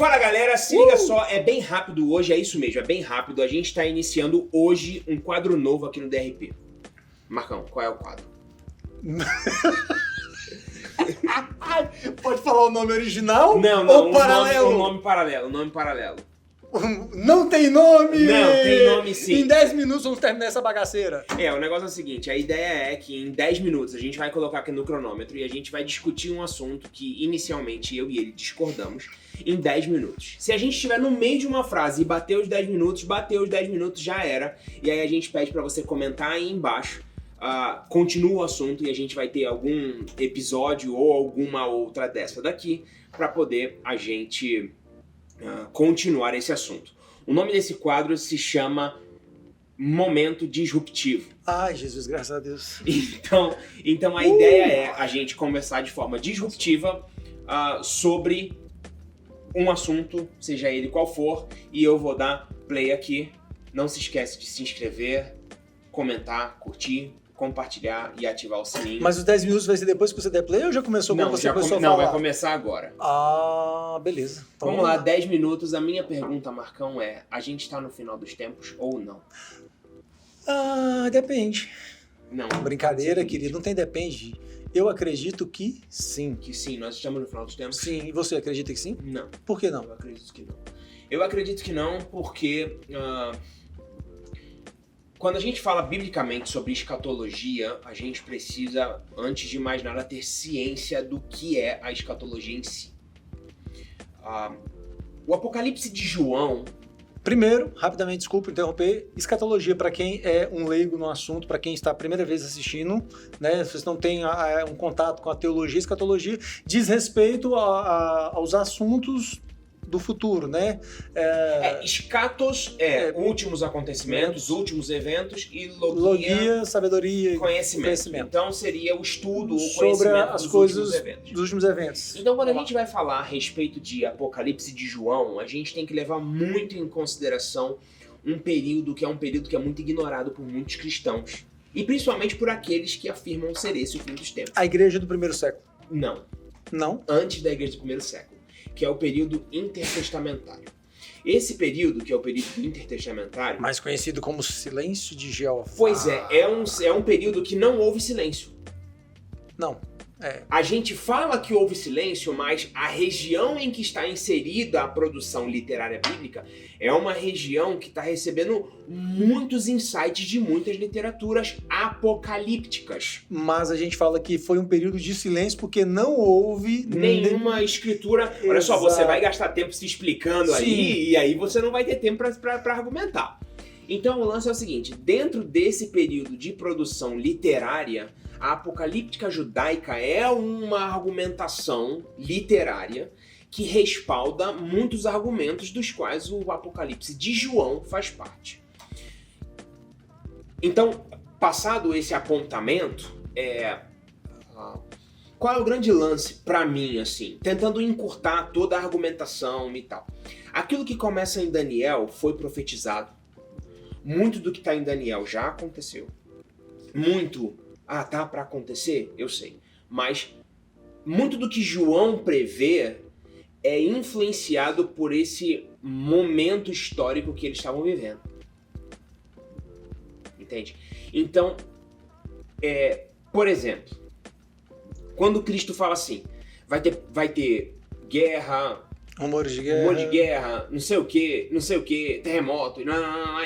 Fala galera, se liga só, é bem rápido hoje, é isso mesmo, é bem rápido. A gente está iniciando hoje um quadro novo aqui no DRP. Marcão, qual é o quadro? Pode falar o nome original? Não, ou paralelo? Um nome paralelo. Não tem nome! Não, tem nome sim. Em 10 minutos vamos terminar essa bagaceira. O negócio é o seguinte, a ideia é que em 10 minutos a gente vai colocar aqui no cronômetro e a gente vai discutir um assunto que inicialmente eu e ele discordamos em 10 minutos. Se a gente estiver no meio de uma frase e bater os 10 minutos já era. E aí a gente pede pra você comentar aí embaixo. Continua o assunto e a gente vai ter algum episódio ou alguma outra dessa daqui pra poder a gente continuar esse assunto. O nome desse quadro se chama Momento Disruptivo. Ai, Jesus, graças a Deus. Então a ideia é a gente conversar de forma disruptiva sobre um assunto, seja ele qual for, e eu vou dar play aqui. Não se esquece de se inscrever, comentar, curtir, compartilhar e ativar o sininho. Mas os 10 minutos vai ser depois que você der play ou já começou quando você começou a falar? Não, vai começar agora. Beleza. Então, vamos lá, 10 minutos. A minha pergunta, Marcão, é: a gente tá no final dos tempos ou não? Depende. Não. Brincadeira, querido, não tem depende. Eu acredito que sim. Que sim, nós estamos no final dos tempos? Sim, e você acredita que sim? Não. Por que não? Eu acredito que não. Eu acredito que não porque... quando a gente fala biblicamente sobre escatologia, a gente precisa, antes de mais nada, ter ciência do que é a escatologia em si. O Apocalipse de João... Primeiro, rapidamente, desculpa interromper, escatologia, para quem é um leigo no assunto, para quem está a primeira vez assistindo, né, vocês não têm um contato com a teologia, escatologia diz respeito aos assuntos do futuro, né? Escatos últimos acontecimentos, últimos eventos, e logia, sabedoria, conhecimento. Então seria o estudo, o sobre conhecimento as dos coisas dos últimos eventos. Então quando a gente vai falar a respeito de Apocalipse de João, a gente tem que levar muito em consideração um período que é muito ignorado por muitos cristãos. E principalmente por aqueles que afirmam ser esse o fim dos tempos. A igreja do primeiro século. Não. Não? Antes da igreja do primeiro século, que é o período intertestamentário. Esse período, que é o período intertestamentário... mais conhecido como silêncio de Jeová. Pois é um período que não houve silêncio. Não. A gente fala que houve silêncio, mas a região em que está inserida a produção literária bíblica é uma região que está recebendo muitos insights de muitas literaturas apocalípticas. Mas a gente fala que foi um período de silêncio porque não houve... nenhuma escritura... Olha só, você vai gastar tempo se explicando aí, e aí você não vai ter tempo para argumentar. Então o lance é o seguinte, dentro desse período de produção literária, a apocalíptica judaica é uma argumentação literária que respalda muitos argumentos dos quais o Apocalipse de João faz parte. Então, passado esse apontamento, qual é o grande lance pra mim, assim, tentando encurtar toda a argumentação e tal? Aquilo que começa em Daniel foi profetizado. Muito do que está em Daniel já aconteceu. Muito... tá para acontecer? Eu sei. Mas muito do que João prevê é influenciado por esse momento histórico que eles estavam vivendo. Entende? Então, por exemplo, quando Cristo fala assim, vai ter guerra... rumores de guerra, não sei o que, terremoto,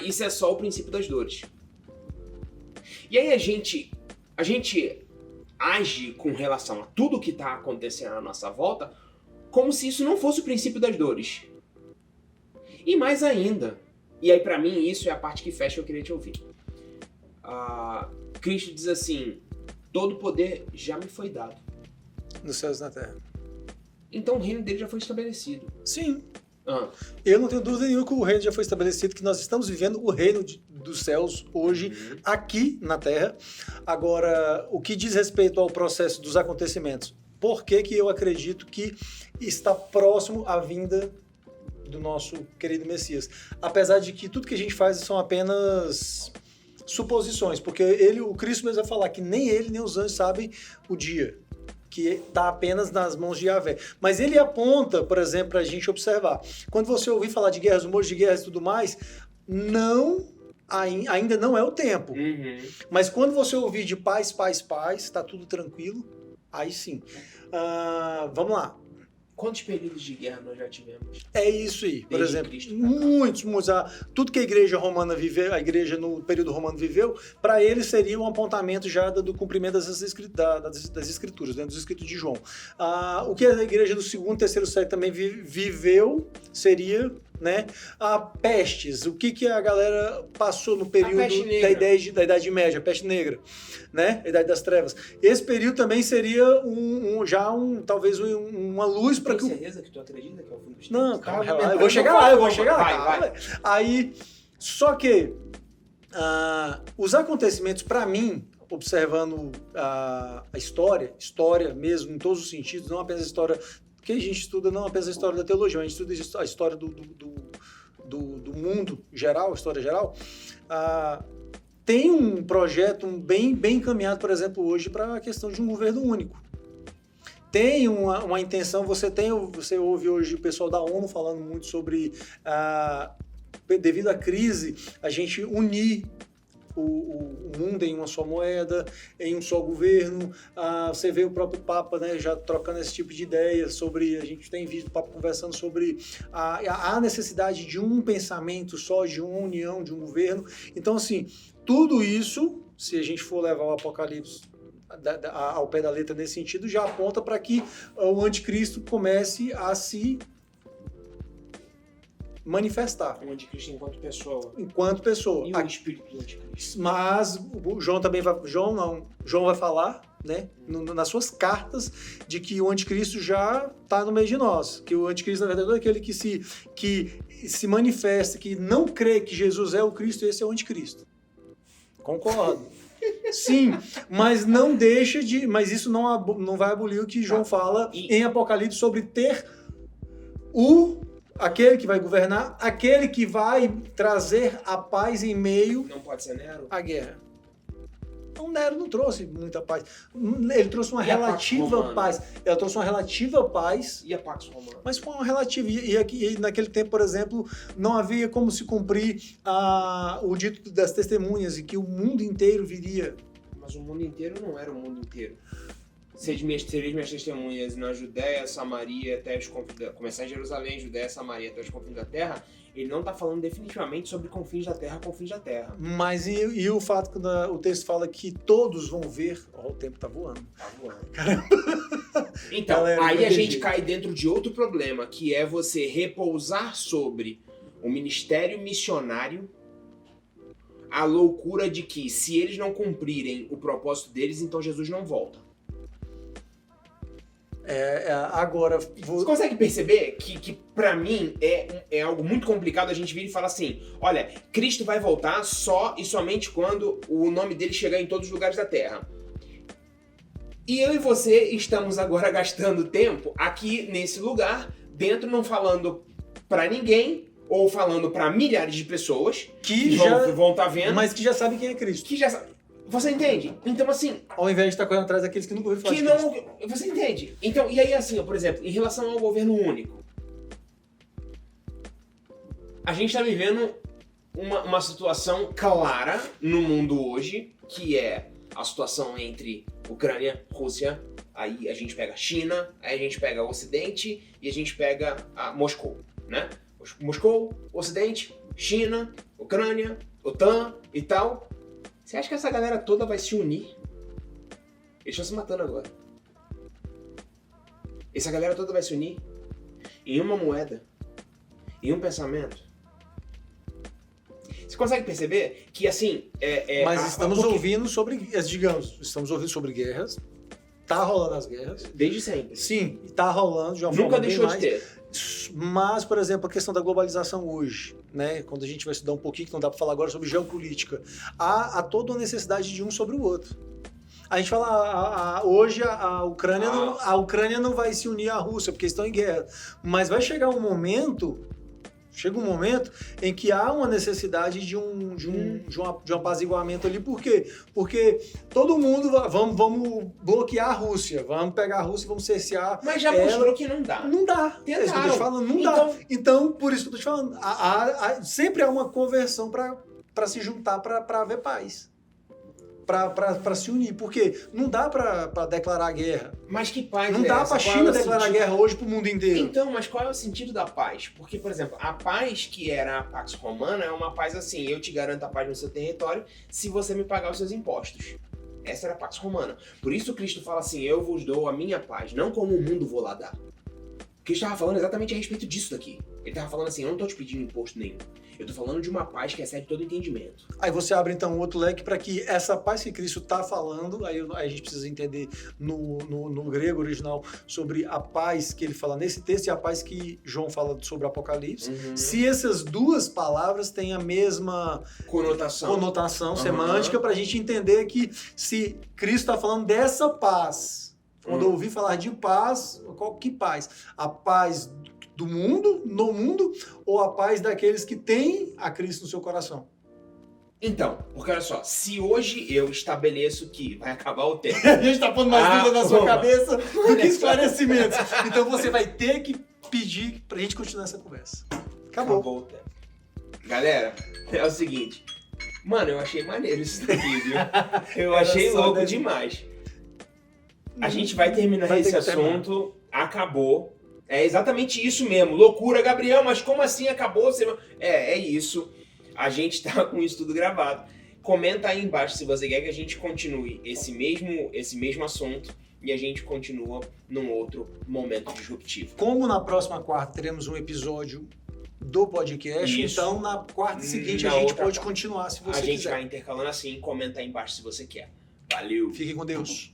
isso é só o princípio das dores. E aí a gente age com relação a tudo que está acontecendo à nossa volta como se isso não fosse o princípio das dores. E mais ainda, e aí pra mim isso é a parte que fecha, eu queria te ouvir. Cristo diz assim, todo poder já me foi dado. Nos céus e na terra. Então o reino dele já foi estabelecido. Sim. Eu não tenho dúvida nenhuma que o reino já foi estabelecido, que nós estamos vivendo o reino dos céus hoje, aqui na Terra. Agora, o que diz respeito ao processo dos acontecimentos, por que eu acredito que está próximo à vinda do nosso querido Messias? Apesar de que tudo que a gente faz são apenas suposições, porque o Cristo mesmo vai falar que nem ele nem os anjos sabem o dia. que está apenas nas mãos de Yahvé. Mas ele aponta, por exemplo, para a gente observar. Quando você ouvir falar de guerras, rumores de guerras e tudo mais, ainda não é o tempo. Mas quando você ouvir de paz, está tudo tranquilo, aí sim. Vamos lá. Quantos períodos de guerra nós já tivemos? É isso aí. Por exemplo, Cristo, muitos. Tudo que a igreja romana viveu, a igreja no período romano viveu, para eles seria um apontamento já do cumprimento das escrituras, dentro dos escritos de João. O que a igreja do segundo, terceiro século também viveu seria, né, a pestes. O que a galera passou no período da Idade Média, a peste negra, né, a Idade das Trevas. Esse período também seria talvez uma luz para que... Tem certeza que tu acredita que é o fim dos tempos? Não, calma, eu vou chegar lá. Vai. Aí, só que os acontecimentos, para mim, observando a história mesmo, em todos os sentidos, não apenas a história que a gente estuda, não apenas a história da teologia, mas a gente estuda a história do mundo geral, história geral, tem um projeto bem encaminhado, por exemplo, hoje para a questão de um governo único. Tem uma intenção, você ouve hoje o pessoal da ONU falando muito sobre, devido à crise, a gente unir o mundo em uma só moeda, em um só governo. Você vê o próprio Papa, né, já trocando esse tipo de ideia sobre, a gente tem visto o Papa conversando sobre a necessidade de um pensamento só, de uma união, de um governo. Então, assim, tudo isso, se a gente for levar o Apocalipse ao pé da letra nesse sentido, já aponta para que o anticristo comece a se manifestar. O anticristo enquanto pessoa. E o espírito do anticristo. Mas o João também vai... João vai falar, né, nas suas cartas, de que o anticristo já está no meio de nós. Que o anticristo, na verdade, é aquele que se manifesta, que não crê que Jesus é o Cristo, esse é o anticristo. Concordo. Sim, mas não deixa de... Mas isso não vai abolir o que João fala em Apocalipse sobre ter aquele que vai governar, aquele que vai trazer a paz em meio... Não pode ser Nero? A guerra. Nero não trouxe muita paz. Ele trouxe uma relativa paz. Ele trouxe uma relativa paz. E a Pax Romana? Mas foi uma relativa. E naquele tempo, por exemplo, não havia como se cumprir o dito das testemunhas e que o mundo inteiro viria. Mas o mundo inteiro não era o mundo inteiro. Sereis minhas testemunhas na Judéia, Samaria, até os confins da... Começar em Jerusalém, Judéia, Samaria, até os confins da terra. Ele não está falando definitivamente sobre confins da terra. Mas e o fato que o texto fala que todos vão ver... o tempo tá voando. Tá voando. Então, galera, aí a gente cai dentro de outro problema, que é você repousar sobre o ministério missionário a loucura de que se eles não cumprirem o propósito deles, então Jesus não volta. Agora... Você consegue perceber que pra mim é algo muito complicado a gente vir e falar assim, olha, Cristo vai voltar só e somente quando o nome dele chegar em todos os lugares da Terra. E eu e você estamos agora gastando tempo aqui nesse lugar, dentro não falando pra ninguém, ou falando pra milhares de pessoas que vão estar vendo. Mas que já sabem quem é Cristo. Você entende? Então, assim... Ao invés de estar correndo atrás daqueles que nunca ouviram falar de Cristo. Você entende? Então, e aí, assim, por exemplo, em relação ao governo único, a gente está vivendo uma situação clara no mundo hoje, que é a situação entre Ucrânia, Rússia, aí a gente pega China, aí a gente pega o Ocidente e a gente pega Moscou, né? Moscou, Ocidente, China, Ucrânia, OTAN e tal... Você acha que essa galera toda vai se unir? Eles estão se matando agora. Essa galera toda vai se unir em uma moeda, em um pensamento. Você consegue perceber que, assim... Mas estamos ouvindo sobre guerras. Tá rolando as guerras. Desde sempre. Sim, tá rolando de uma forma Nunca deixou de ter. Mas, por exemplo, a questão da globalização hoje, né, quando a gente vai estudar um pouquinho, que não dá para falar agora sobre geopolítica, há toda uma necessidade de um sobre o outro. A gente fala, hoje a Ucrânia não vai se unir à Rússia, porque estão em guerra, mas vai chegar um momento Chega um momento em que há uma necessidade de um apaziguamento ali. Por quê? Porque todo mundo, vamos bloquear a Rússia, vamos pegar a Rússia e vamos cercear. Mas já mostrou que não dá. Não dá. Tentaram. É isso que eu tô te falando, não dá. Então, por isso que eu tô te falando, sempre há uma conversão para se juntar, para haver paz. Para se unir, porque não dá para declarar guerra. Mas que paz não dá para a China declarar guerra hoje para o mundo inteiro. Então, mas qual é o sentido da paz? Porque, por exemplo, a paz que era a Pax Romana é uma paz assim, eu te garanto a paz no seu território se você me pagar os seus impostos. Essa era a Pax Romana. Por isso Cristo fala assim, eu vos dou a minha paz, não como o mundo vou lá dar. Cristo estava falando exatamente a respeito disso daqui. Ele estava falando assim, eu não estou te pedindo imposto nenhum. Eu tô falando de uma paz que excede todo entendimento. Aí você abre então um outro leque para que essa paz que Cristo está falando, aí a gente precisa entender no grego original sobre a paz que ele fala nesse texto e a paz que João fala sobre Apocalipse. Se essas duas palavras têm a mesma conotação semântica, para a gente entender que se Cristo está falando dessa paz, quando eu ouvi falar de paz, que paz? A paz do mundo, no mundo, ou a paz daqueles que têm a Cristo no seu coração? Então, porque olha só, se hoje eu estabeleço que vai acabar o tempo... A gente tá pondo mais dúvida na sua cabeça do que esclarecimentos. Então você vai ter que pedir pra gente continuar essa conversa. Acabou o tempo. Galera, é o seguinte. Mano, eu achei maneiro isso daqui, viu? Eu achei louco demais. A gente vai terminar esse assunto. Acabou. É exatamente isso mesmo. Loucura, Gabriel, mas como assim acabou? É isso. A gente tá com isso tudo gravado. Comenta aí embaixo se você quer que a gente continue esse mesmo assunto e a gente continua num outro momento disruptivo. Como na próxima quarta teremos um episódio do podcast, isso. Então na quarta seguinte a gente pode continuar se você quiser. A gente vai intercalando assim, comenta aí embaixo se você quer. Valeu. Fique com Deus.